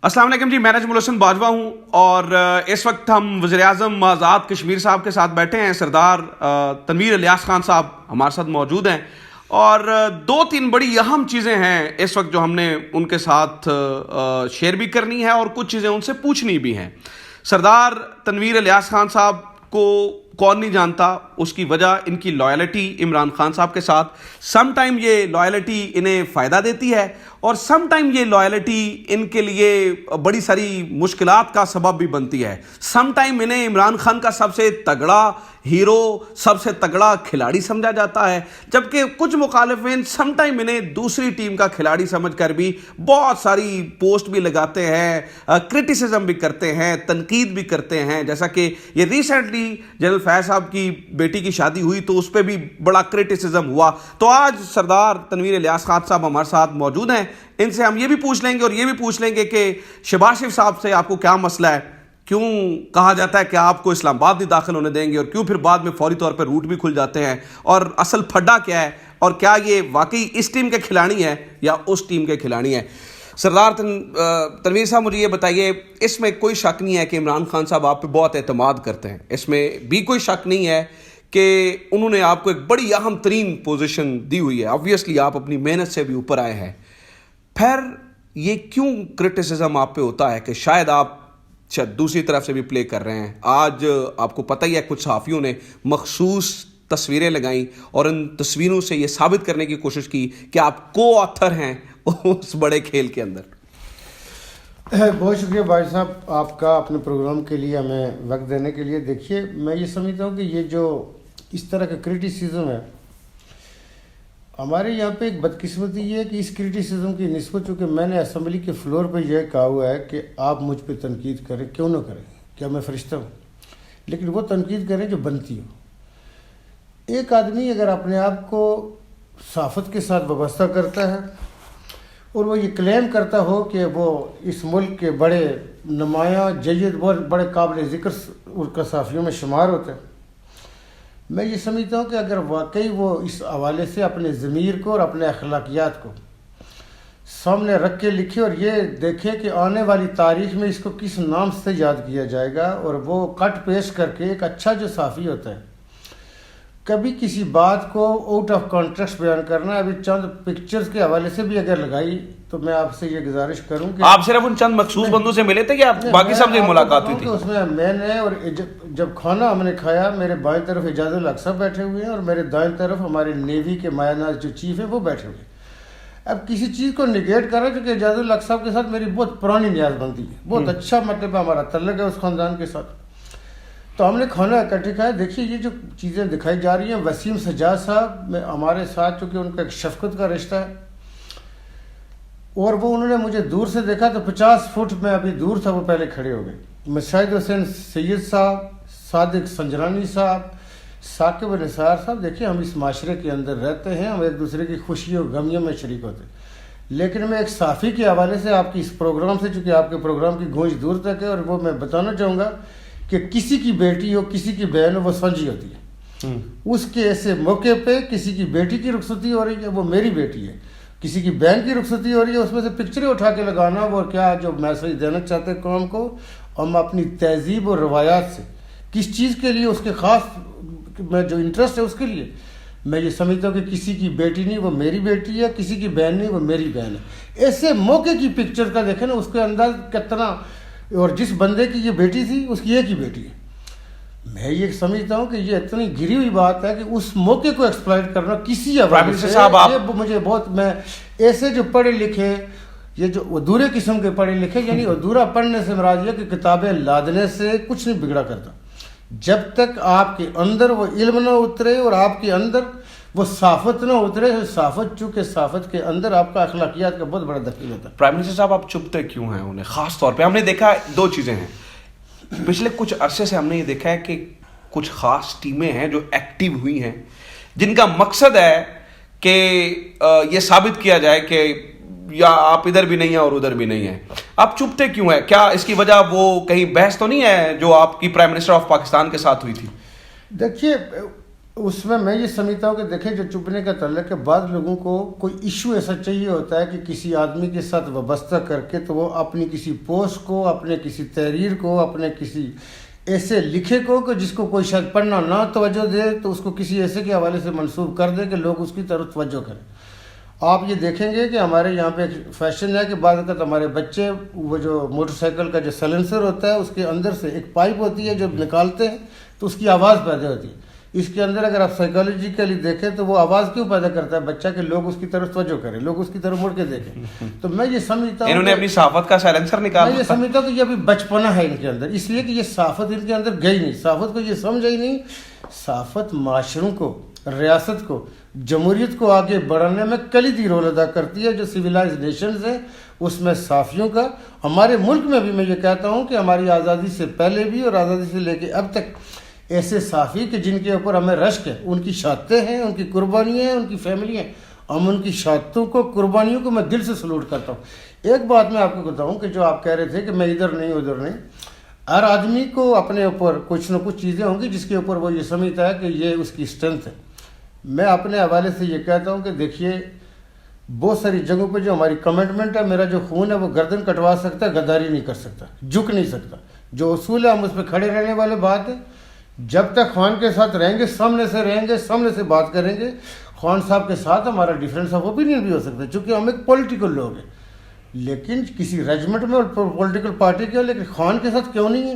السلام علیکم جی، میں نجم الحسن باجوہ ہوں اور اس وقت ہم وزیر اعظم آزاد کشمیر صاحب کے ساتھ بیٹھے ہیں. سردار تنویر الیاس خان صاحب ہمارے ساتھ موجود ہیں اور دو تین بڑی اہم چیزیں ہیں اس وقت جو ہم نے ان کے ساتھ شیئر بھی کرنی ہے اور کچھ چیزیں ان سے پوچھنی بھی ہیں. سردار تنویر الیاس خان صاحب کو کون نہیں جانتا، اس کی وجہ ان کی لائلٹی عمران خان صاحب کے ساتھ. سم ٹائم یہ لائلٹی انہیں فائدہ دیتی ہے اور سم ٹائم یہ لائلٹی ان کے لیے بڑی ساری مشکلات کا سبب بھی بنتی ہے. سم ٹائم انہیں عمران خان کا سب سے تگڑا ہیرو، سب سے تگڑا کھلاڑی سمجھا جاتا ہے، جبکہ کچھ مخالفین سم ٹائم انہیں دوسری ٹیم کا کھلاڑی سمجھ کر بھی بہت ساری پوسٹ بھی لگاتے ہیں، کرٹیسزم بھی کرتے ہیں، تنقید بھی کرتے ہیں. جیسا کہ یہ ریسنٹلی جنرل فیض صاحب کی بیٹی کی شادی ہوئی تو اس پہ بھی بڑا کرٹیسزم ہوا. تو آج سردار تنویر الیاس خان صاحب ہمارے ساتھ موجود ہیں. ان سے ہم یہ بھی پوچھ لیں گے اور یہ بھی پوچھ لیں گے کہ شہباز شریف صاحب سے آپ کو کیا مسئلہ ہے، کیوں کہا جاتا ہے کہ آپ کو اسلام آباد نہیں داخل ہونے دیں گے اور کیوں پھر بعد میں فوری طور پہ روٹ بھی کھل جاتے ہیں، اور اصل پھڈا کیا ہے اور کیا یہ واقعی اس ٹیم کے کھلاڑی ہیں یا اس ٹیم کے کھلاڑی ہیں. سردار تنویر صاحب مجھے یہ بتائیے، اس میں کوئی شک نہیں ہے کہ عمران خان صاحب آپ پہ بہت اعتماد کرتے ہیں، اس میں بھی کوئی شک نہیں ہے کہ انہوں نے آپ کو ایک بڑی اہم ترین پوزیشن دی ہوئی ہے. آبویسلی آپ اپنی محنت سے بھی اوپر آئے ہیں، پھر یہ کیوں کرٹیسزم آپ پہ ہوتا ہے کہ شاید آپ دوسری طرف سے بھی پلے کر رہے ہیں؟ آج آپ کو پتہ ہی ہے کچھ صحافیوں نے مخصوص تصویریں لگائیں اور ان تصویروں سے یہ ثابت کرنے کی کوشش کی کہ آپ کو آتھر ہیں اس بڑے کھیل کے اندر. بہت شکریہ بھائی صاحب آپ کا اپنے پروگرام کے لیے ہمیں وقت دینے کے لیے. دیکھیے، میں یہ سمجھتا ہوں کہ یہ جو اس طرح کا کرٹیسزم ہے ہمارے یہاں پہ ایک بدقسمتی یہ ہے کہ اس کرٹیسزم کی نسبت، چونکہ میں نے اسمبلی کے فلور پہ یہ کہا ہوا ہے کہ آپ مجھ پہ تنقید کریں، کیوں نہ کریں، کیا میں فرشتہ ہوں، لیکن وہ تنقید کریں جو بنتی ہو. ایک آدمی اگر اپنے آپ کو صحافت کے ساتھ وابستہ کرتا ہے اور وہ یہ کلیم کرتا ہو کہ وہ اس ملک کے بڑے نمایاں جید بڑے قابل ذکر صحافیوں میں شمار ہوتے ہیں، میں یہ سمجھتا ہوں کہ اگر واقعی وہ اس حوالے سے اپنے ضمیر کو اور اپنے اخلاقیات کو سامنے رکھ کے لکھے اور یہ دیکھے کہ آنے والی تاریخ میں اس کو کس نام سے یاد کیا جائے گا، اور وہ کٹ پیش کر کے ایک اچھا جو صحافی ہوتا ہے کبھی کسی بات کو آؤٹ آف کانٹیکسٹ بیان کرنا. ابھی چند پکچرز کے حوالے سے بھی اگر لگائی تو میں آپ سے یہ گزارش کروں کہ آپ صرف ان چند مخصوص بندوں سے ملے تھے یا باقی سب سے ملاقات ہوئی تھی؟ اس میں نے اور جب کھانا ہم نے کھایا، میرے بائیں طرف اعجاز الحق صاحب بیٹھے ہوئے ہیں اور میرے دائیں طرف ہمارے نیوی کے مایا ناز جو چیف ہے وہ بیٹھے ہوئے ہیں. اب کسی چیز کو نگیٹ کر رہا ہے کیونکہ اعجاز الحق صاحب کے ساتھ میری بہت پرانی نیاز بنتی ہے، بہت اچھا مطلب ہمارا تعلق ہے اس خاندان کے ساتھ. تو ہم نے کھانا اکٹھے کھایا. دیکھیے، یہ جو چیزیں دکھائی جا رہی ہیں، وسیم سجاد صاحب میں ہمارے ساتھ، چونکہ ان کا ایک شفقت کا رشتہ ہے اور وہ انہوں نے مجھے دور سے دیکھا تو 50 فٹ میں ابھی دور تھا، وہ پہلے کھڑے ہو گئے. مشاہد حسین سید صاحب، صادق سنجرانی صاحب، ثاقب نثار صاحب. دیکھیے، ہم اس معاشرے کے اندر رہتے ہیں، ہم ایک دوسرے کی خوشیوں غمیوں میں شریک ہوتے ہیں، لیکن میں ایک صحافی کے حوالے سے آپ کی اس پروگرام سے، چونکہ آپ کے پروگرام کی گونج دور تک ہے، اور وہ میں بتانا چاہوں گا کہ کسی کی بیٹی ہو، کسی کی بہن ہو، وہ سانجھی ہوتی ہے. اس کے ایسے موقع پہ کسی کی بیٹی کی رخصتی ہو رہی ہے، وہ میری بیٹی ہے، کسی کی بہن کی رخصتی ہو رہی ہے، اس میں سے پکچریں اٹھا کے لگانا، وہ کیا جو میسیج دینا چاہتے ہیں قوم کو. ہم اپنی تہذیب اور روایات سے کس چیز کے لیے، اس کے خاص میں جو انٹرسٹ ہے اس کے لیے میں یہ سمجھتا ہوں کہ کسی کی بیٹی نہیں وہ میری بیٹی ہے، کسی کی بہن نہیں وہ میری بہن ہے. ایسے موقع کی پکچر کا دیکھیں نا، اس کے اندر کتنا، اور جس بندے کی یہ بیٹی تھی اس کی ایک ہی بیٹی ہے. میں یہ سمجھتا ہوں کہ یہ اتنی گری ہوئی بات ہے کہ اس موقع کو ایکسپلائٹ کرنا کسی حوالے سے، یہ مجھے بہت، میں ایسے جو پڑھے لکھے، یہ جو ادھورے قسم کے پڑھے لکھے، یعنی ادھورا پڑھنے سے مراد یہ کہ کتابیں لادنے سے کچھ نہیں بگڑا کرتا جب تک آپ کے اندر وہ علم نہ اترے اور آپ کے اندر وہ صافت نہ اترے. صافت، چونکہ صافت کے اندر آپ کا اخلاقیات کا بہت بڑا دخل ہوتا ہے. پرائم منسٹر صاحب، آپ چپتے کیوں ہیں انہیں؟ خاص طور پہ ہم نے دیکھا دو چیزیں ہیں، پچھلے کچھ عرصے سے ہم نے یہ دیکھا ہے کہ کچھ خاص ٹیمیں ہیں جو ایکٹیو ہوئی ہیں، جن کا مقصد ہے کہ یہ ثابت کیا جائے کہ یا آپ ادھر بھی نہیں ہیں اور ادھر بھی نہیں ہیں. آپ چپتے کیوں ہیں؟ کیا اس کی وجہ وہ کہیں بحث تو نہیں ہے جو آپ کی پرائم منسٹر آف پاکستان کے ساتھ ہوئی تھی؟ دیکھیے، اس میں یہ سمجھتا ہوں کہ دیکھیں جو چپنے کا تعلق ہے، بعض لوگوں کو کوئی ایشو ایسا چاہیے ہوتا ہے کہ کسی آدمی کے ساتھ وابستہ کر کے تو وہ اپنی کسی پوسٹ کو، اپنے کسی تحریر کو، اپنے کسی ایسے لکھے کو کہ جس کو کوئی شاید پڑھنا نہ توجہ دے تو اس کو کسی ایسے کے حوالے سے منسوب کر دے کہ لوگ اس کی طرف توجہ کریں۔ آپ یہ دیکھیں گے کہ ہمارے یہاں پہ ایک فیشن ہے کہ بعض اوقات ہمارے بچے وہ جو موٹر سائیکل کا جو سلنسر ہوتا ہے اس کے اندر سے ایک پائپ ہوتی ہے، جب نکالتے ہیں تو اس کی آواز پیدا ہوتی ہے۔ اس کے اندر اگر آپ سائیکالوجیکلی دیکھیں تو وہ آواز کیوں پیدا کرتا ہے بچہ کہ لوگ اس کی طرف توجہ کریں، لوگ اس کی طرف مڑ کے دیکھیں۔ تو میں یہ سمجھتا ہوں انہوں نے اپنی صحافت کا سائلنسر نکالا، میں یہ سمجھتا ہوں کہ یہ ابھی بچپنا ہے ان کے اندر، اس لیے کہ یہ صحافت ان کے اندر گئی نہیں، صحافت کو یہ سمجھا ہی نہیں۔ صحافت معاشروں کو، ریاست کو، جمہوریت کو آگے بڑھانے میں کلیدی رول ادا کرتی ہے۔ جو سویلائز نیشنز ہیں اس میں صحافیوں کا، ہمارے ملک میں بھی میں یہ کہتا ہوں کہ ہماری آزادی سے پہلے بھی اور آزادی سے لے کے اب تک ایسے صحافی کہ جن کے اوپر ہمیں رشک ہے، ان کی شہادتیں ہیں، ان کی قربانیاں ہیں، ان کی فیملی ہیں، ہم ان کی شہادتوں کو، قربانیوں کو میں دل سے سلوٹ کرتا ہوں۔ ایک بات میں آپ کو بتاؤں کہ جو آپ کہہ رہے تھے کہ میں ادھر نہیں ادھر نہیں، ہر آدمی کو اپنے اوپر کچھ نہ کچھ چیزیں ہوں گی جس کے اوپر وہ یہ سمجھتا ہے کہ یہ اس کی اسٹرینتھ ہے۔ میں اپنے حوالے سے یہ کہتا ہوں کہ دیکھیے بہت ساری جگہوں پہ جو ہماری کمٹمنٹ ہے، میرا جو خون ہے وہ گردن کٹوا سکتا ہے، غداری نہیں کر سکتا، جھک نہیں سکتا۔ جو اصول ہے ہم اس پہ کھڑے رہنے والے بات ہے۔ جب تک خان کے ساتھ رہیں گے، سامنے سے رہیں گے، سامنے سے بات کریں گے۔ خان صاحب کے ساتھ ہمارا ڈیفرنس آف اوپینین بھی ہو سکتا ہے چونکہ ہم ایک پولیٹیکل لوگ ہیں، لیکن کسی ریجمنٹ میں اور پولیٹیکل پارٹی کے، لیکن خان کے ساتھ کیوں نہیں ہے؟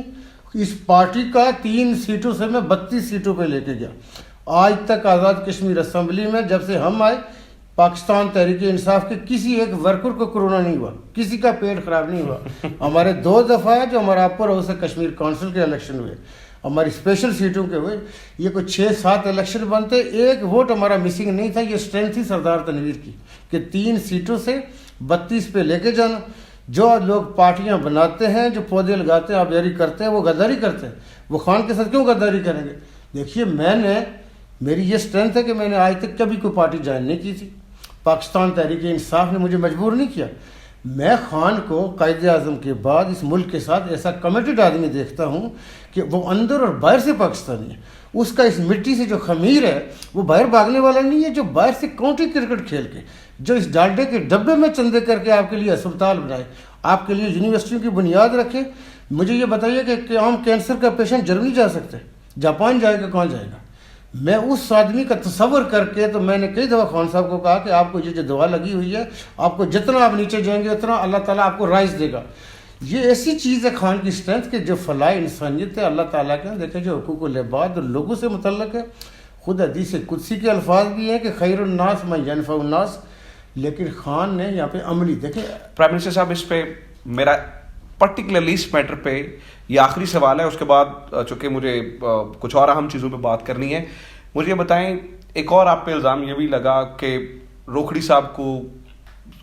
اس پارٹی کا 3 سیٹوں سے میں 32 سیٹوں پہ لے کے گیا۔ آج تک آزاد کشمیر اسمبلی میں جب سے ہم آئے، پاکستان تحریک انصاف کے کسی ایک ورکر کو کورونا نہیں ہوا، کسی کا پیٹ خراب نہیں ہوا۔ ہمارے 2 دفعہ جو ہمارا اپر ہاؤس ہے کشمیر کونسل کے الیکشن ہوئے، ہماری اسپیشل سیٹوں کے ہوئے، یہ کوئی 6-7 الیکشن بنتے، ایک ووٹ ہمارا مسنگ نہیں تھا۔ یہ اسٹرینتھ تھی سردار تنویر کی کہ 3 سیٹوں سے 32 پہ لے کے جانا۔ جو لوگ پارٹیاں بناتے ہیں، جو پودے لگاتے ہیں، آبیاری کرتے ہیں، وہ غداری کرتے ہیں۔ وہ خان کے ساتھ کیوں غداری کریں گے؟ دیکھیے میری یہ اسٹرینتھ ہے کہ میں نے آج تک کبھی کوئی پارٹی جوائن نہیں کی تھی۔ پاکستان تحریک انصاف نے مجھے مجبور نہیں کیا۔ میں خان کو قائد اعظم کے بعد اس ملک کے ساتھ ایسا کمیٹڈ آدمی دیکھتا ہوں کہ وہ اندر اور باہر سے پاکستانی ہے۔ اس کا اس مٹی سے جو خمیر ہے وہ باہر بھاگنے والا نہیں ہے، جو باہر سے کاؤنٹی کرکٹ کھیل کے، جو اس ڈالڈے کے ڈبے میں چندے کر کے آپ کے لیے اسپتال بنائے، آپ کے لیے یونیورسٹیوں کی بنیاد رکھے۔ مجھے یہ بتائیے کہ عام کینسر کا پیشنٹ جرمنی جا سکتا ہے، جاپان جائے گا، کہاں جائے گا؟ میں اس آدمی کا تصور کر کے تو میں نے کئی دفعہ خان صاحب کو کہا کہ آپ کو یہ جو دعا لگی ہوئی ہے، آپ کو جتنا آپ نیچے جائیں گے اتنا اللہ تعالیٰ آپ کو رائز دے گا۔ یہ ایسی چیز ہے خان کی اسٹرینتھ کہ جو فلاح انسانیت ہے اللہ تعالیٰ کے، دیکھیں جو حقوق العباد اور لوگوں سے متعلق ہے، خود حدیث قدسی کے الفاظ بھی ہیں کہ خیر الناس من ینفع الناس، لیکن خان نے یہاں پہ عملی دیکھیں۔ پرائم منسٹر صاحب، اس پہ میرا پرٹیکولرلی اس میٹر پہ یہ آخری سوال ہے، اس کے بعد چونکہ مجھے کچھ اور اہم چیزوں پہ بات کرنی ہے، مجھے یہ بتائیں، ایک اور آپ پہ الزام یہ بھی لگا کہ روکھڑی صاحب کو،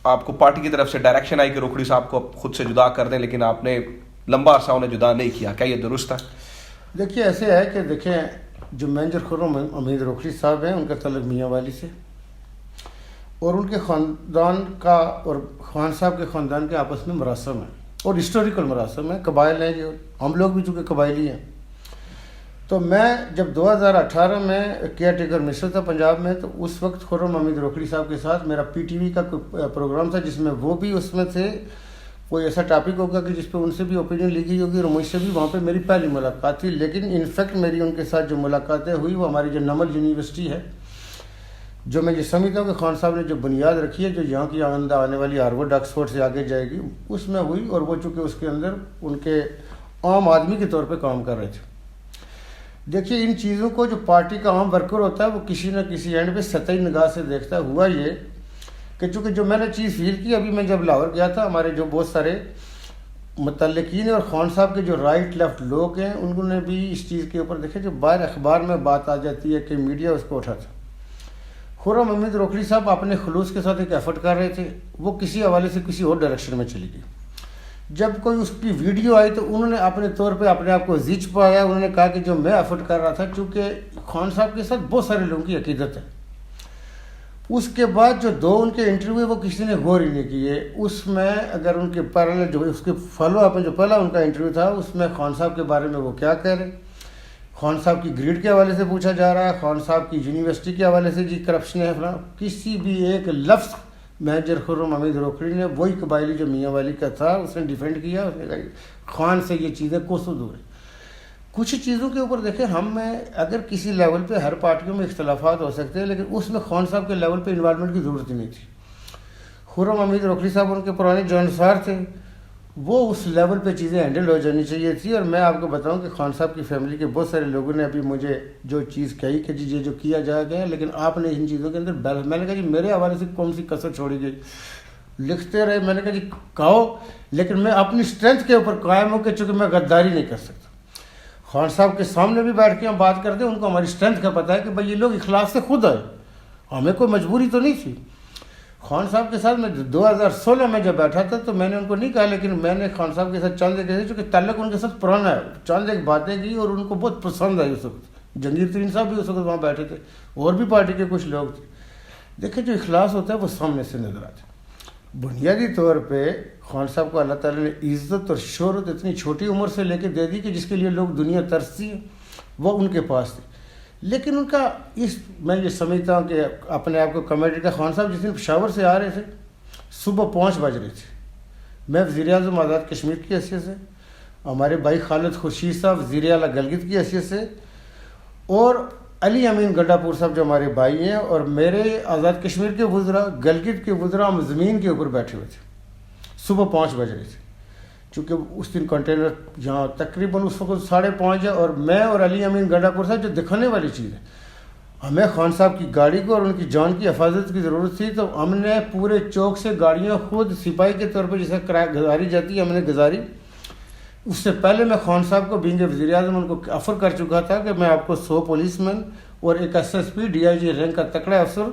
آپ کو پارٹی کی طرف سے ڈائریکشن آئی کہ روکھڑی صاحب کو خود سے جدا کر دیں، لیکن آپ نے لمبا عرصہ انہیں جدا نہیں کیا، کیا یہ درست ہے؟ دیکھیے ایسے ہے کہ دیکھیں جو مینیجر خرم حمید روکھڑی صاحب ہیں، ان کا تعلق میاں والی سے اور ان کے خاندان کا اور خان صاحب کے خاندان کے آپس میں مراسم ہے اور ہسٹوریکل مراسم ہے، قبائل ہیں، جو ہم لوگ بھی چونکہ قبائلی ہیں۔ تو میں جب 2018 میں کیئر ٹیکر منسٹر تھا پنجاب میں، تو اس وقت خرم حمید روکھڑی صاحب کے ساتھ میرا پی ٹی وی کا کوئی پروگرام تھا جس میں وہ بھی اس میں تھے۔ کوئی ایسا ٹاپک ہوگا کہ جس پہ ان سے بھی اوپینین لکھی ہوگی اور مجھ سے بھی وہاں پہ میری پہلی ملاقات تھی، لیکن انفیکٹ میری ان کے ساتھ جو ملاقاتیں ہوئی وہ ہماری جو نمل یونیورسٹی ہے، جو میں یہ سمجھتا ہوں کہ خان صاحب نے جو بنیاد رکھی ہے، جو یہاں کی آنے والی ہارورڈ آکسفورڈ سے آگے جائے گی، اس میں ہوئی، اور وہ چونکہ اس کے اندر ان کے عام آدمی کے طور پہ کام کر رہے تھے۔ دیکھیے ان چیزوں کو جو پارٹی کا عام ورکر ہوتا ہے وہ کسی نہ کسی اینڈ پہ سطحی نگاہ سے دیکھتا ہے۔ ہوا یہ کہ چونکہ جو میں نے چیز فیل کی، ابھی میں جب لاہور گیا تھا، ہمارے جو بہت سارے متعلقین اور خان صاحب کے جو رائٹ لیفٹ لوگ ہیں، انہوں نے بھی اس چیز کے اوپر دیکھا، جو باہر اخبار میں بات آ جاتی ہے کہ میڈیا اس کو اٹھاتا۔ خرم حمید روکھڑی صاحب اپنے خلوص کے ساتھ ایک ایفرٹ کر رہے تھے، وہ کسی حوالے سے کسی اور ڈائریکشن میں چلی گئی۔ جب کوئی اس کی ویڈیو آئی تو انہوں نے اپنے طور پہ اپنے آپ کو زیچ پایا، انہوں نے کہا کہ جو میں ایفرٹ کر رہا تھا، چونکہ خان صاحب کے ساتھ بہت سارے لوگوں کی عقیدت ہے۔ اس کے بعد جو 2 ان کے انٹرویو وہ کسی نے غور ہی نہیں کیے۔ اس میں اگر ان کے پہلے جو اس کے فالو اپ میں جو پہلا ان کا انٹرویو تھا، اس میں خان صاحب کے بارے میں وہ کیا کہہ رہے، خان صاحب کی گریڈ کے حوالے سے پوچھا جا رہا ہے, خان صاحب کی یونیورسٹی کے حوالے سے جی کرپشن ہے فلاں. کسی بھی ایک لفظ میجر خرم حمید روکڑی نے, وہی قبائلی جو میاں والی کا تھا, اس نے ڈیفینڈ کیا. اس نے کہا خان سے یہ چیزیں کوسوں دور ہیں. کچھ چیزوں کے اوپر دیکھیں, ہم میں اگر کسی لیول پہ ہر پارٹیوں میں اختلافات ہو سکتے ہیں, لیکن اس میں خان صاحب کے لیول پہ انوالومنٹ کی ضرورت ہی نہیں تھی. خرم حمید روکڑی صاحب ان کے پرانے جانسار تھے, وہ اس لیول پہ چیزیں ہینڈل ہو جانی چاہیے تھی. اور میں آپ کو بتاؤں کہ خان صاحب کی فیملی کے بہت سارے لوگوں نے ابھی مجھے جو چیز کہی کہ جی یہ جو کیا جا گیا, لیکن آپ نے ان چیزوں کے اندر میں نے کہا جی میرے حوالے سے کون سی کسر چھوڑی گئی. لکھتے رہے, میں نے کہا جی کہو, لیکن میں اپنی اسٹرینتھ کے اوپر قائم ہوں کہ چونکہ میں غداری نہیں کر سکتا. خان صاحب کے سامنے بھی بیٹھ کے ہم بات کرتے ہیں, ان کو ہماری اسٹرینتھ کا پتہ ہے کہ بھائی یہ لوگ اخلاص سے خود آئے, ہمیں کوئی مجبوری تو نہیں تھی. خان صاحب کے ساتھ میں 2016 میں جب بیٹھا تھا تو میں نے ان کو نہیں کہا, لیکن میں نے خان صاحب کے ساتھ چند ایک چونکہ تعلق ان کے ساتھ پرانا ہے, چند ایک باتیں کی اور ان کو بہت پسند آئی. اس وقت جنگیر ترین صاحب بھی اس وقت وہاں بیٹھے تھے, اور بھی پارٹی کے کچھ لوگ تھے. دیکھیں جو اخلاص ہوتا ہے وہ سامنے سے نظر آتا ہے. بنیادی طور پہ خان صاحب کو اللہ تعالیٰ نے عزت اور شہرت اتنی چھوٹی عمر سے لے کے دے دی کہ جس کے لیے لوگ دنیا ترستی ہے, وہ ان کے پاس تھی. لیکن ان کا میں یہ سمجھتا ہوں کہ اپنے آپ کو کمیٹی کا, خان صاحب جس دن پشاور سے آ رہے تھے صبح 5 بج رہے تھے. میں وزیر اعظم آزاد کشمیر کی حیثیت سے, ہمارے بھائی خالد خورشید صاحب وزیر اعلیٰ گلگت کی حیثیت سے, اور علی امین گڈا پور صاحب جو ہمارے بھائی ہیں, اور میرے آزاد کشمیر کے وزراء, گلگت کے وزراء, ہم زمین کے اوپر بیٹھے ہوئے تھے. صبح 5 بج رہے تھے, چونکہ اس دن کنٹینر یہاں تقریباً اس وقت 5:30 ہے, اور میں اور علی امین گڈا پور صاحب جو دکھانے والی چیز ہے, ہمیں خان صاحب کی گاڑی کو اور ان کی جان کی حفاظت کی ضرورت تھی. تو ہم نے پورے چوک سے گاڑیاں خود سپاہی کے طور پہ جسے گزاری جاتی ہے ہم نے گزاری. اس سے پہلے میں خان صاحب کو بینگ وزیر اعظم ان کو آفر کر چکا تھا کہ میں آپ کو 100 پولیس مین اور ایک SSP DIG رینک کا تکڑا افسر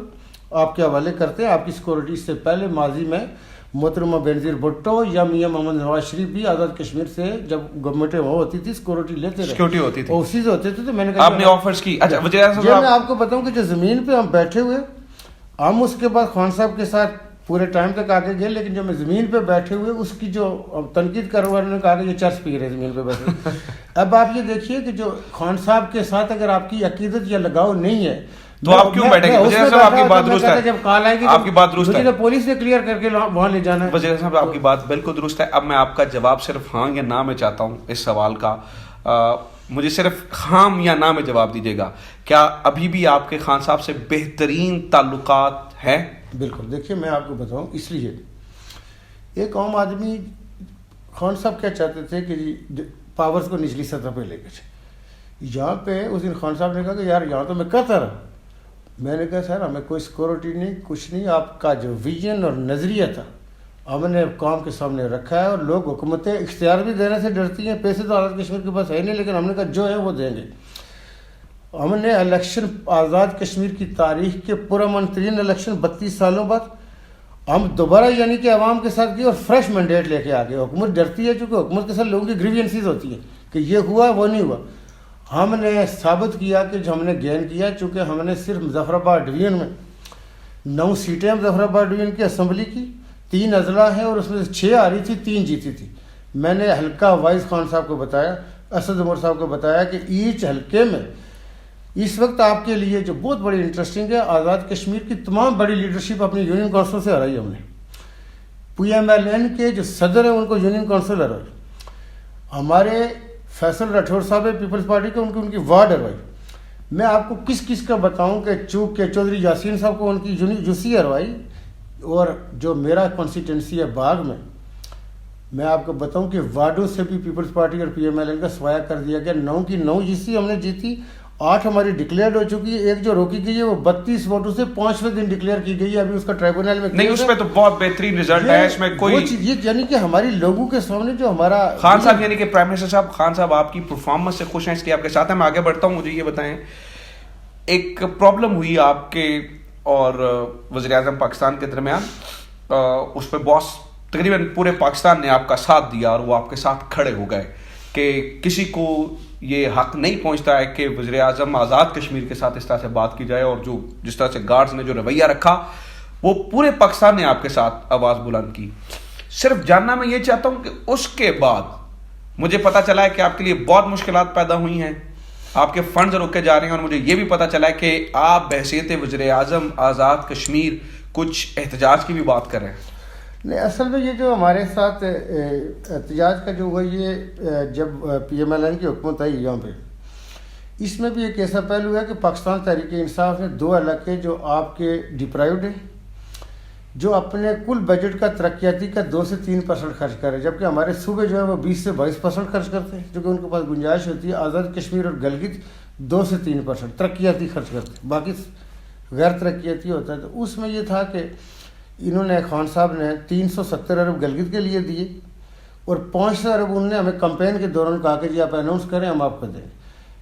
آپ کے حوالے کرتے ہیں. آپ کی سیکورٹی اس سے پہلے ماضی میں محترمہ بینظیر بھٹو یا میاں محمد نواز شریف بھی آزاد کشمیر سے جب گورنمنٹ وہ ہوتی تھی سیکورٹی لیتے رہے, سیکورٹی ہوتی تھی, آفیسز ہوتے تھے. تو میں نے کہا آپ نے آفرز کی. اچھا وزیر اعظم صاحب, میں آپ کو بتاؤں کہ جو زمین پہ ہم بیٹھے ہوئے, ہم اس کے بعد خان صاحب کے ساتھ پورے ٹائم تک آگے گئے, لیکن جو میں زمین پہ بیٹھے ہوئے اس کی جو تنقید کرنے والوں نے کہا کہ یہ چرس پی رہے زمین پہ بیٹھے. اب آپ یہ دیکھیے کہ جو خان صاحب کے ساتھ اگر آپ کی عقیدت یا لگاؤ نہیں ہے تو آپ کیوں بیٹھیں گے؟ وزیر صاحب آپ کی بات درست ہے, جب کال آئے گی آپ کی بات درست ہے, پولیس نے کلیئر کر کے وہاں لے جانا ہے. وزیر صاحب آپ کی بات بالکل درست ہے. اب میں آپ کا جواب صرف ہاں یا نہ میں چاہتا ہوں اس سوال کا. مجھے صرف ہاں یا نہ میں جواب دیجیے گا, کیا ابھی بھی آپ کے خان صاحب سے بہترین تعلقات ہیں؟ بالکل. دیکھیے میں آپ کو بتاؤں, اس لیے ایک عام آدمی, خان صاحب کیا چاہتے تھے کہ جی پاورز کو نچلی سطح پہ لے کے جائے. یہاں پہ اس دن خان صاحب نے کہا کہ یار یہاں تو میں کہتا رہا. میں نے کہا سر ہمیں کوئی سیکورٹی نہیں, کچھ نہیں, آپ کا جو ویژن اور نظریہ تھا ہم نے کام کے سامنے رکھا ہے. اور لوگ حکومتیں اختیار بھی دینے سے ڈرتی ہیں, پیسے تو آزاد کشمیر کے پاس ہے نہیں, لیکن ہم نے کہا جو ہے وہ دیں گے. ہم نے الیکشن آزاد کشمیر کی تاریخ کے پرامن ترین الیکشن 32 سالوں بعد ہم دوبارہ یعنی کہ عوام کے ساتھ گئے اور فریش مینڈیٹ لے کے آ گئے. حکومت ڈرتی ہے چونکہ حکومت کے ساتھ لوگوں کی گریوینسز ہوتی ہیں کہ یہ ہوا وہ نہیں ہوا. ہم نے ثابت کیا کہ جو ہم نے گین کیا, چونکہ ہم نے صرف مظفر آباد ڈویژن میں 9 سیٹیں مظفر آباد ڈویژن کی اسمبلی کی, 3 اضلاع ہیں اور اس میں سے 6 آ رہی تھی, 3 جیتی تھی. میں نے حلقہ وائز خان صاحب کو بتایا, اسد عمر صاحب کو بتایا کہ ایچ حلقے میں اس وقت آپ کے لیے جو بہت بڑی انٹرسٹنگ ہے, آزاد کشمیر کی تمام بڑی لیڈرشپ اپنی یونین کونسل سے ہرائی. ہم نے PMLN کے جو صدر ہیں ان کو یونین کونسل ہرائی. ہمارے فیصل راٹھور صاحب ہے پیپلز پارٹی کے, ان کی وارڈ ہروائی. میں آپ کو کس کس کا بتاؤں کہ چوک کے چودھری یاسین صاحب کو ان کی یوسی ہروائی. اور جو میرا کانسٹیٹنسی ہے باغ میں آپ کو بتاؤں کہ وارڈوں سے بھی پیپلز پارٹی اور PMLN کا سوایہ کر دیا گیا. 9 کی 9 یوسی ہم نے جیتی, 8 ہماری ڈکلیئرڈ ہو چکی ہے. ایک جو روکی گئی ہے وہ 32 ووٹوں سے 5ویں دن ڈکلیئر کی گئی ہے. ابھی اس کا ٹرائبونل میں نہیں, اس میں تو بہت بہترین رزلٹ ہے. اس میں کوئی یہ یعنی کہ ہماری لوگوں کے سامنے جو ہمارا خان صاحب یعنی کہ پرائم منسٹر صاحب, خان صاحب آپ کی پرفارمنس سے خوش ہیں, اس لیے آپ کے ساتھ ہیں. میں آگے بڑھتا ہوں. مجھے یہ بتائیں, ایک پرابلم ہوئی آپ کے اور وزیر اعظم پاکستان کے درمیان, اس پہ باس تقریباً پورے پاکستان نے آپ کا ساتھ دیا اور وہ آپ کے ساتھ کھڑے ہو گئے کہ کسی کو یہ حق نہیں پہنچتا ہے کہ وزیر اعظم آزاد کشمیر کے ساتھ اس طرح سے بات کی جائے. اور جو جس طرح سے گارڈز نے جو رویہ رکھا, وہ پورے پاکستان نے آپ کے ساتھ آواز بلند کی. صرف جاننا میں یہ چاہتا ہوں کہ اس کے بعد مجھے پتا چلا ہے کہ آپ کے لیے بہت مشکلات پیدا ہوئی ہیں, آپ کے فنڈز رک کے جا رہے ہیں، اور مجھے یہ بھی پتہ چلا ہے کہ آپ بحیثیت وزیر اعظم آزاد کشمیر کچھ احتجاج کی بھی بات کر رہے ہیں۔ نہیں، اصل میں یہ جو ہمارے ساتھ احتجاج کا جو ہوا، یہ جب پی ایم ایل این کی حکومت آئی یہاں پہ، اس میں بھی ایک ایسا پہلو ہے کہ پاکستان تحریک انصاف نے 2 علاقے جو آپ کے ڈپرائیوڈ ہیں، جو اپنے کل بجٹ کا ترقیاتی کا 2 سے 3% خرچ کر رہے ہیں، جبکہ ہمارے صوبے جو ہے وہ 20 سے 22% خرچ کرتے ہیں، جو کہ ان کے پاس گنجائش ہوتی ہے۔ آزاد کشمیر اور گلگت 2 سے 3% ترقیاتی خرچ کرتے ہیں، باقی غیر ترقیاتی ہوتا ہے۔ تو اس میں یہ تھا کہ انہوں نے، خان صاحب نے 370 ارب گلگت کے لیے دیے، اور 500 ارب انہوں نے ہمیں کمپین کے دوران کہا کہ جی آپ اناؤنس کریں، ہم آپ کو دیں۔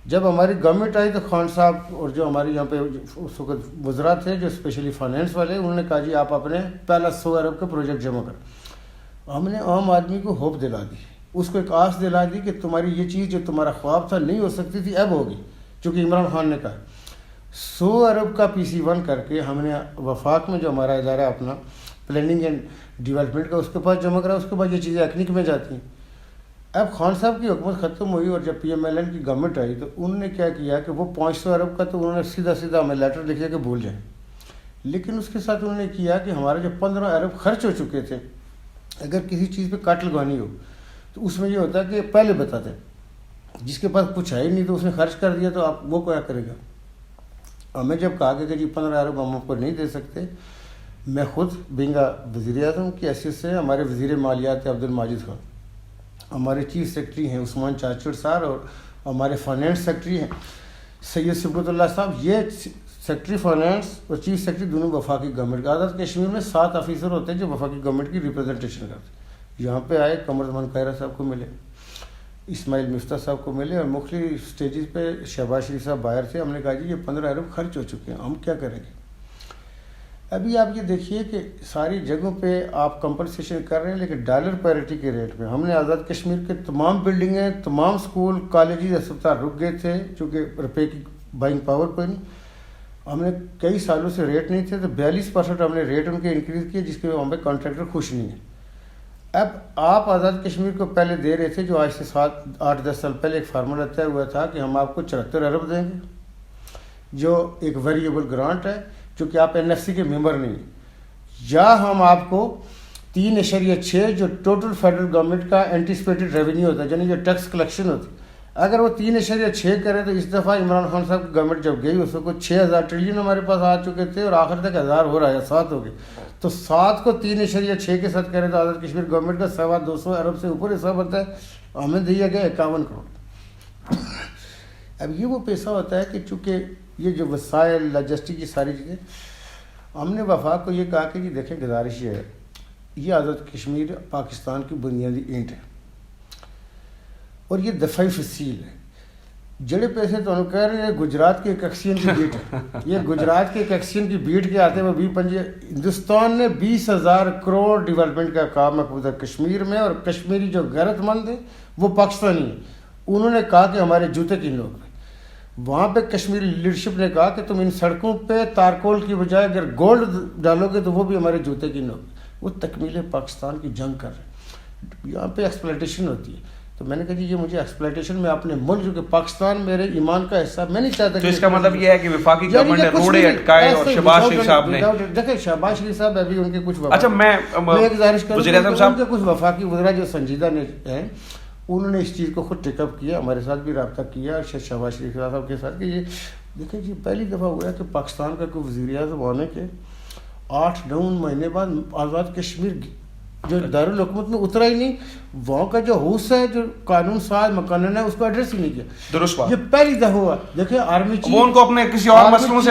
جب ہماری گورنمنٹ آئی تو خان صاحب اور جو ہمارے یہاں پہ اس وقت وزراء تھے جو اسپیشلی فائنینس والے، انہوں نے کہا جی آپ اپنے پہلا 100 ارب کا پروجیکٹ جمع کریں۔ ہم نے عام آدمی کو ہوپ دلا دی، اس کو ایک آس دلا دی کہ تمہاری یہ چیز جو تمہارا خواب تھا نہیں ہو سکتی تھی، اب ہوگی، چونکہ عمران خان نے کہا۔ 100 ارب کا PC1 کر کے ہم نے وفاق میں جو ہمارا ادارہ اپنا پلاننگ اینڈ ڈیولپمنٹ کا، اس کے پاس جمع کرا، اس کے بعد یہ چیزیں ایکنک میں جاتی ہیں۔ اب خان صاحب کی حکومت ختم ہوئی اور جب PMLN کی گورنمنٹ آئی تو انہوں نے کیا کیا کہ وہ 500 ارب کا تو انہوں نے سیدھا ہمیں لیٹر لکھا کہ بھول جائیں، لیکن اس کے ساتھ انہوں نے کیا کہ ہمارے جو 15 ارب خرچ ہو چکے تھے، اگر کسی چیز پہ کٹ لگوانی ہو تو اس میں یہ ہوتا ہے کہ پہلے بتاتے، جس کے پاس کچھ ہے ہی نہیں تو اس نے خرچ کر دیا تو آپ وہ کیا کرے گا۔ ہمیں جب کہا کہ جی 15 ارب ہم آپ کو نہیں دے سکتے، میں خود بینگا وزیر اعظم کی حیثیت سے، ہمارے وزیر مالیات عبد الماجد خان، ہمارے چیف سیکرٹری ہیں عثمان چاچڑ صاحب، اور ہمارے فائنینس سیکرٹری ہیں سید صبغت اللہ صاحب، یہ سیکرٹری فائنینس اور چیف سیکرٹری دونوں وفاقی گورنمنٹ کا۔ آزاد کشمیر میں 7 آفیسر ہوتے ہیں جو وفاقی گورنمنٹ کی ریپرزنٹیشن کرتے ہیں۔ یہاں پہ آئے، قمر زمان خیرہ صاحب کو ملے، اسماعیل مفتاح صاحب کو ملے، اور مختلف سٹیجز پہ شہباز شریف صاحب باہر تھے۔ ہم نے کہا جی یہ 15 ارب خرچ ہو چکے ہیں، ہم کیا کریں گے۔ ابھی آپ یہ دیکھیے کہ ساری جگہوں پہ آپ کمپنسیشن کر رہے ہیں، لیکن ڈالر پیرٹی کے ریٹ میں ہم نے آزاد کشمیر کے تمام بلڈنگیں، تمام سکول، کالجز، اسپتال رک گئے تھے چونکہ روپے کی بائنگ پاور کوئی نہیں۔ ہم نے کئی سالوں سے ریٹ نہیں تھے تو 42% ہم نے ریٹ ان کے انکریز کیے، جس کے ہم پہ کانٹریکٹر خوش نہیں ہیں۔ اب آپ آزاد کشمیر کو پہلے دے رہے تھے جو آج سے 8-10 سال پہلے ایک فارمولہ طے ہوا تھا کہ ہم آپ کو 74 ارب دیں گے، جو ایک ویریبل گرانٹ ہے، چونکہ آپ NFC کے ممبر نہیں ہیں، یا ہم آپ کو 3.6 جو ٹوٹل فیڈرل گورنمنٹ کا اینٹیسپیٹڈ ریونیو ہوتا ہے، یعنی جو ٹیکس کلیکشن ہوتی ہے، اگر وہ 3.6 کرے تو اس دفعہ عمران خان صاحب کی گورنمنٹ جب گئی اس کو 6000 ٹریلین ہمارے پاس آ چکے تھے، اور آخر تک 1000 ہو رہا ہے، 7 ہو گئے، تو 7 کو 3.6 کے ساتھ کرے تو آزاد کشمیر گورنمنٹ کا 250 ارب سے اوپر حصہ بنتا ہے، ہمیں دیا گیا 51 کروڑ۔ اب یہ وہ پیسہ ہوتا ہے کہ چونکہ یہ جو وسائل، لاجسٹک کی ساری چیزیں، ہم نے وفاق کو یہ کہا کہ جی دیکھیں گزارش یہ ہے، یہ آزاد کشمیر پاکستان کی بنیادی اینٹ ہے اور یہ دفاعی فصیل ہے۔ جڑے پیسے تو ہم کہہ رہے ہیں گجرات کے ایک ایکسین کی بیٹ ہے، یہ گجرات کے ایک ایکسین کی بیٹ کے آتے ہوئے 20 ہندوستان نے 20,000 کروڑ ڈیولپمنٹ کا کام ہے پورا کشمیر میں، اور کشمیری جو غیرت مند ہیں وہ پاکستانی ہیں، انہوں نے کہا کہ ہمارے جوتے کن لوگ ہیں۔ وہاں پہ کشمیری لیڈرشپ نے کہا کہ تم ان سڑکوں پہ تارکول کی بجائے اگر گولڈ ڈالو گے تو وہ بھی ہمارے جوتے کی لوگ، وہ تکمیل پاکستان کی جنگ کر رہے ہیں۔ یہاں پہ ایکسپلائٹیشن ہوتی ہے، تو میں نے کہا جی یہ مجھے ایکسپلائٹیشن میں اپنے ملک جو کہ پاکستان میرے ایمان کا حصہ، میں نہیں چاہتا تو اس کا مطلب یہ ہے کہ وفاقی گورنمنٹ نے روڑے اٹکائے اور شہباز شریف صاحب نے، دیکھیں شہباز شریف صاحب ابھی ان کے کچھ، اچھا میں گزارش کروں وزیر اعظم صاحب کے کچھ وفاقی وزراء جو سنجیدہ نے ہیں، انہوں نے اس چیز کو خود ٹیک اپ کیا، ہمارے ساتھ بھی رابطہ کیا شہباز شریف صاحب کے ساتھ کہ یہ دیکھیں جی پہلی دفعہ ہوا ہے کہ پاکستان کا کوئی وزیر اعظم ہونے کے 8-9 مہینے بعد آزاد کشمیر جو دارالحکومت میں اترا ہی نہیں، وہاں کا جو حوث ہے، جو قانون ساز مقنن ہے، اس کو ایڈریس ہی نہیں کیا۔ درست بات، یہ پہلی دفعہ ہوا۔ دیکھیں آرمی چیف، وہ ان کو اپنے کسی اور مسئلوں سے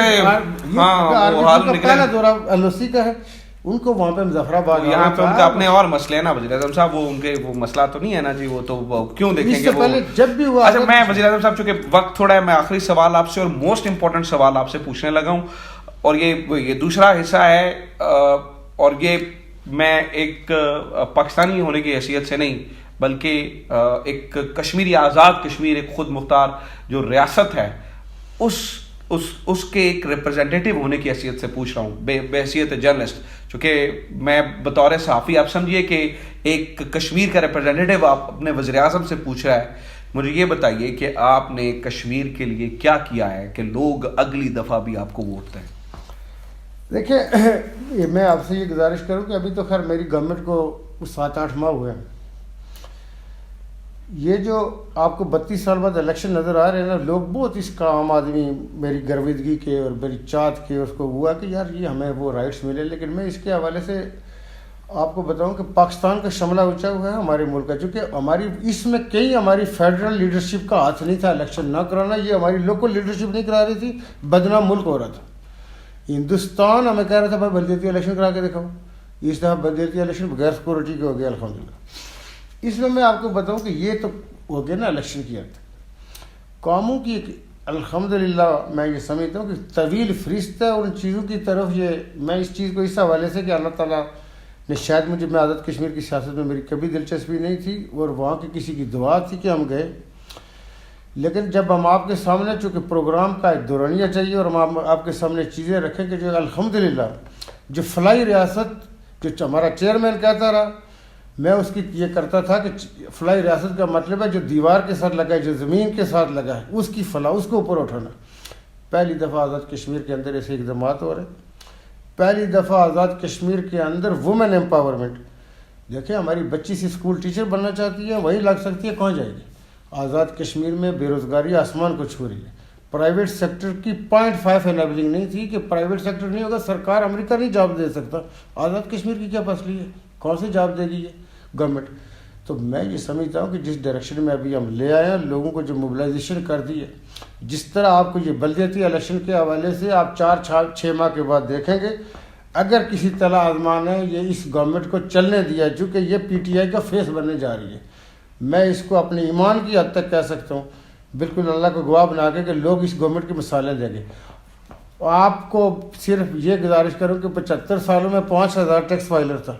پہلا دورہ LOC کا ہے، ان کو وہاں پہ مظفر آباد، یہاں پہ ان کا اپنے اور مسئلے ہیں نا وزیر اعظم صاحب، وہ ان کے وہ مسئلہ تو نہیں ہے نا جی، وہ تو کیوں دیکھیں گے وہ جب بھی ہوا۔ اچھا میں وزیر اعظم صاحب چونکہ وقت تھوڑا ہے، میں آخری سوال آپ سے اور موسٹ امپورٹنٹ سوال آپ سے پوچھنے لگا ہوں، اور یہ دوسرا حصہ ہے، اور یہ میں ایک پاکستانی ہونے کی حیثیت سے نہیں بلکہ ایک کشمیری، آزاد کشمیر ایک خود مختار جو ریاست ہے، اس کے ایک ریپرزینٹیٹیو ہونے کی حیثیت سے پوچھ رہا ہوں، بحیثیت جرنلسٹ، چونکہ میں بطور صحافی آپ سمجھیے کہ ایک کشمیر کا ریپرزینٹیو آپ اپنے وزیر اعظم سے پوچھ رہا ہے، مجھے یہ بتائیے کہ آپ نے کشمیر کے لیے کیا کیا ہے کہ لوگ اگلی دفعہ بھی آپ کو ووٹ دیں؟ دیکھیں، میں آپ سے یہ گزارش کروں کہ ابھی تو خیر میری گورنمنٹ کو 7-8 ماہ ہوئے ہیں. یہ جو آپ کو 32 سال بعد الیکشن نظر آ رہے ہیں نا، لوگ بہت اس کا عام آدمی میری گرویدگی کے اور میری چاہت کے اس کو ہوا کہ یار یہ ہمیں وہ رائٹس ملے. لیکن میں اس کے حوالے سے آپ کو بتاؤں کہ پاکستان کا شملہ اونچا ہوا ہے ہمارے ملک کا، چونکہ ہماری اس میں کئی ہماری فیڈرل لیڈرشپ کا ہاتھ نہیں تھا الیکشن نہ کرانا. یہ ہماری لوکل لیڈرشپ نہیں کرا رہی تھی، بدنام ملک ہو رہا تھا. ہندوستان ہمیں کہہ رہا تھا بھائی بلدیاتی الیکشن کرا کے دکھاؤ. اس دفعہ بلدیاتی الیکشن بغیر سیکورٹی کے ہو گیا الحمدللہ. اس میں آپ کو بتاؤں کہ یہ تو ہو گیا نا الیکشن کی حد. قوموں کی ایک الحمدللہ میں یہ سمجھتا ہوں کہ طویل فہرست ہے ان چیزوں کی طرف. یہ میں اس چیز کو اس حوالے سے کہ اللہ تعالیٰ نے شاید مجھے، میں آزاد کشمیر کی سیاست میں میری کبھی دلچسپی نہیں تھی اور وہاں کی کسی کی دعا تھی کہ ہم گئے. لیکن جب ہم آپ کے سامنے چونکہ پروگرام کا ایک دورانیہ چاہیے اور ہم آپ کے سامنے چیزیں رکھیں کہ جو الحمدللہ جو فلاحی ریاست جو ہمارا چیئرمین کہتا رہا، میں اس کی یہ کرتا تھا کہ فلاحی ریاست کا مطلب ہے جو دیوار کے ساتھ لگا ہے، جو زمین کے ساتھ لگا ہے، اس کی فلاح، اس کو اوپر اٹھانا. پہلی دفعہ آزاد کشمیر کے اندر ایسے اقدامات ہو رہے ہیں. پہلی دفعہ آزاد کشمیر کے اندر وومن امپاورمنٹ. دیکھیں ہماری بچی سی اسکول ٹیچر بننا چاہتی ہے، وہیں لگ سکتی ہے، کہاں جائے گی؟ آزاد کشمیر میں بے روزگاری آسمان کو چھو رہی ہے. پرائیویٹ سیکٹر کی 0.5 انیبلنگ نہیں تھی کہ پرائیویٹ سیکٹر نہیں ہوگا سرکار امریکہ نہیں جاب دے سکتا. آزاد کشمیر کی کیا فصلی ہے؟ کون سی جاب دے گی یہ گورنمنٹ؟ تو میں یہ سمجھتا ہوں کہ جس ڈائریکشن میں ابھی ہم لے آئے ہیں، لوگوں کو جو موبلائزیشن کر دی ہے، جس طرح آپ کو یہ بلدیاتی الیکشن کے حوالے سے آپ 4-6 ماہ کے بعد دیکھیں گے، اگر کسی طرح آزمان ہے یہ اس گورنمنٹ کو چلنے دیا چونکہ یہ پی ٹی آئی کا فیس بننے جا رہی ہے. میں اس کو اپنے ایمان کی حد تک کہہ سکتا ہوں، بالکل اللہ کو گواہ بنا کے کہ لوگ اس گورنمنٹ کی مثالیں دیں گے. آپ کو صرف یہ گزارش کروں کہ 75 سالوں میں 5,000 ٹیکس فائلر تھا،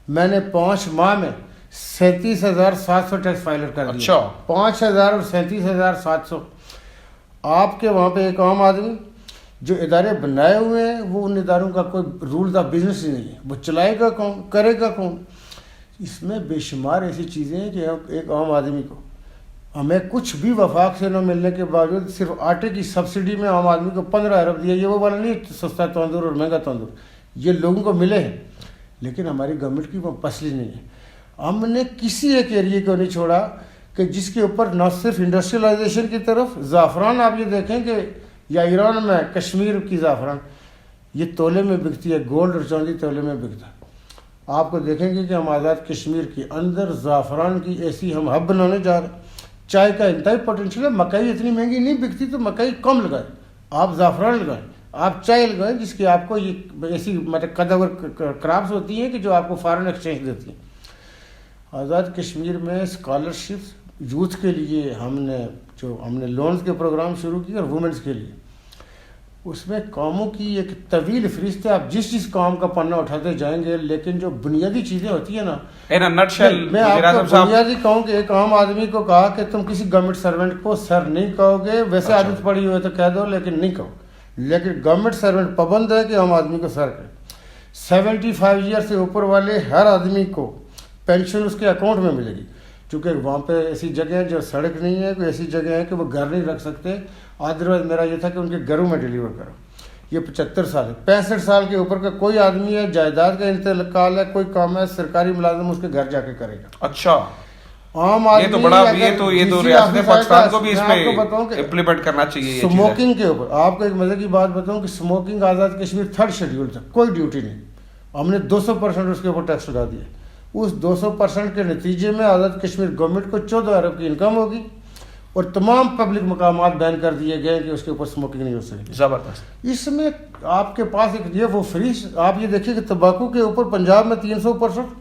میں نے 5 ماہ میں 37,700 ٹیکس فائلر کر دیا. اچھا، 5,000 اور 37,700. آپ کے وہاں پہ ایک عام آدمی جو ادارے بنائے ہوئے ہیں، وہ ان اداروں کا کوئی رول آف بزنس ہی نہیں ہے. وہ چلائے گا کون، کرے گا کون؟ اس میں بے شمار ایسی چیزیں ہیں کہ ایک عام آدمی کو، ہمیں کچھ بھی وفاق سے نہ ملنے کے باوجود صرف آٹے کی سبسڈی میں عام آدمی کو 15 ارب دیا. یہ وہ والا نہیں سستا تندور اور مہنگا تندور، یہ لوگوں کو ملے ہیں، لیکن ہماری گورنمنٹ کی وہ پسلی نہیں ہے. ہم نے کسی ایک ایریے کو نہیں چھوڑا کہ جس کے اوپر نہ صرف انڈسٹریلائزیشن کی طرف زعفران، آپ یہ دیکھیں کہ یا ایران میں کشمیر کی زعفران یہ تولے میں بکتی ہے، گولڈ اور چاندی تولے میں بکتا ہے. آپ کو دیکھیں گے کہ ہم آزاد کشمیر کے اندر زعفران کی ایسی ہم ہب بنانے جا رہے ہیں. چائے کا انتہائی پوٹینشیل ہے. مکئی اتنی مہنگی نہیں بکتی تو مکئی کم لگائیں، آپ زعفران لگائیں، آپ چائے لگائیں، جس کی آپ کو یہ ایسی مطلب قدور کراپس ہوتی ہیں کہ جو آپ کو فارن ایکسچینج دیتی ہیں. آزاد کشمیر میں اسکالرشپ یوتھ کے لیے ہم نے لونز کے پروگرام شروع کیے اور وومنس کے لیے. اس میں قوموں کی ایک طویل فہرست ہے. آپ جس قوم کا پنہ اٹھاتے جائیں گے، لیکن جو بنیادی چیزیں ہوتی ہیں نا، میں آپ کو بنیادی کہوں کہ ایک عام آدمی کو کہا کہ تم کسی گورنمنٹ سرونٹ کو سر نہیں کہو گے، ویسے عادت پڑی ہوئے تو کہہ دو لیکن نہیں کہو. لیکن گورنمنٹ سرونٹ پابند ہے کہ عام آدمی کو سر کرے. 75 ایئر سے اوپر والے ہر آدمی کو پینشن اس کے اکاؤنٹ میں ملے گی، چونکہ وہاں پہ ایسی جگہ ہیں جو سڑک نہیں ہے، کوئی ایسی جگہ ہے کہ وہ گھر نہیں رکھ سکتے. ادروائز میرا یہ تھا کہ ان کے گھروں میں ڈیلیور کرو. یہ 75 سال ہے. 65 سال کے اوپر کا کوئی آدمی ہے، جائیداد کا انتقال ہے، کوئی کام ہے، سرکاری ملازم اس کے گھر جا کے کرے گا. اچھا، عام آدمی یہ تو بڑا یہ تو ریاست پاکستان کو بھی اس پہ امپلیمنٹ کرنا چاہیے. اسموکنگ کے اوپر آپ کو ایک مزے کی بات بتاؤں کہ smoking Azad Kashmir 3rd schedule تھا، کوئی ڈیوٹی نہیں. ہم نے 200% اس کے اوپر ٹیکس لگا دیا. اس 200% کے نتیجے میں آزاد کشمیر گورنمنٹ کو 14 ارب کی انکم ہوگی اور تمام پبلک مقامات بین کر دیے گئے کہ اس کے اوپر اسموکنگ نہیں ہو سکتی. زبردست. اس میں آپ کے پاس ایک یہ وہ فریز آپ یہ دیکھیے کہ تمباکو کے اوپر پنجاب میں 300%،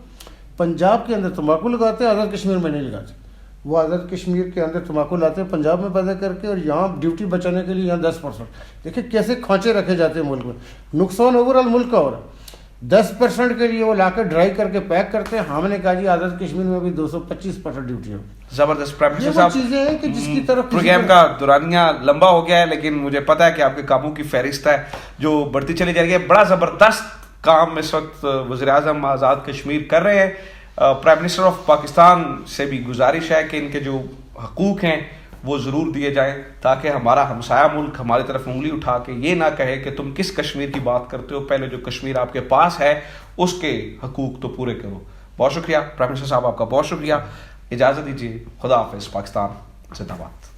پنجاب کے اندر تمباکو لگاتے ہیں، آزاد کشمیر میں نہیں لگاتے. وہ آزاد کشمیر کے اندر تمباکو لاتے ہیں پنجاب میں پیدا کر کے، اور یہاں ڈیوٹی بچانے کے لیے یہاں 10%. دیکھیں کیسے کھانچے رکھے جاتے ہیں ملک میں. نقصان اوور آل ملک کا ہو رہا ہے. 10% کے لیے وہ لا کر ڈرائی کر کے پیک کرتے ہیں. ہم نے کہا جی آزاد کشمیر میں بھی 225% ڈیوٹی ہو. زبردست. پرائم منسٹر یہ صاحب، چیزیں ہیں کہ جس کی طرف پروگرام کا دورانیہ لمبا ہو گیا ہے، لیکن مجھے پتا ہے کہ آپ کے کاموں کی فہرست ہے جو بڑھتی چلی جا رہی ہے. بڑا زبردست کام اس وقت وزیر اعظم آزاد کشمیر کر رہے ہیں. پرائم منسٹر آف پاکستان سے بھی گزارش ہے کہ ان کے جو حقوق ہیں وہ ضرور دیے جائیں تاکہ ہمارا ہمسایہ ملک ہماری طرف انگلی اٹھا کے یہ نہ کہے کہ تم کس کشمیر کی بات کرتے ہو, پہلے جو کشمیر آپ کے پاس ہے اس کے حقوق تو پورے کرو. بہت شکریہ پرائم منسٹر صاحب, آپ کا بہت شکریہ. اجازت دیجیے, خدا حافظ. پاکستان زندہ باد.